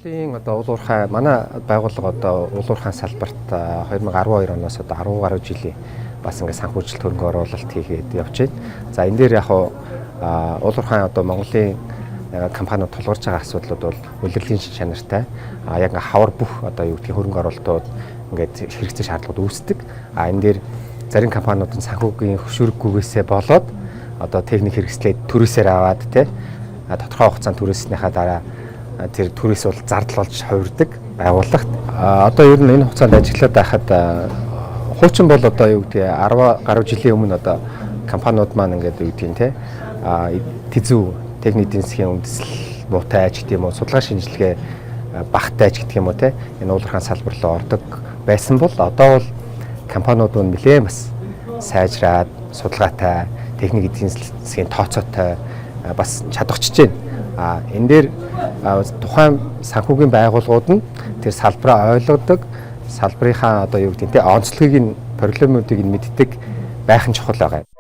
Монголын одоо уул уурхай манай байгууллага одоо уул уурхайн салбарт 2012 оноос одоо 10 гаруй жилийн бас ингээд санхүүжилт хөрөнгө оруулалт хийгээд явж байна. За энэ дээр яг уул уурхайн одоо Монголын компаниуд тулгарч байгаа асуудлууд бол улирлын шин чанартай. Яг ингээд хавар бүх одоо юу гэдгийг хөрөнгө оруулалтууд ингээд хэрэгцээ шаардлагууд үүсдэг. Энэ дээр зарим компаниуд нь санхүүгийн хөшүүрэггүйгээсээ болоод одоо техник хэрэгслээд төрөөсөө аваад тодорхой хугацаанд төрөөснийхаа дараа тэр төрөөс бол зардал болж хувирдаг байгууллагт. Одоо ер нь энэ хугацаанд ажиллаад байхад хуучин бол одоо юу гэдэг 10 гаруй жилийн өмнө одоо компаниуд маань ингээд юу гэдгийг тэзүү техник эдийн засгийн үндэслэл муутай ч гэдэг юм уу, судалгаа шинжилгээ багтай ч гэдэг юм уу энэ уул уурхайн салбар руу ордог байсан бол одоо бол компаниуд нь нэлээд бас сайжраад судалгаатай техник эдийн засгийн тооцоотой бас чадварчж байна. Энэ дээр тухайн санхүүгийн байгууллагууд нь тэр салбараа ойлгодог, салбарынхаа одоо юу гэдэг нь онцлогийг нь проблемуудыг нь мэддэг байх нь чухал байгаа.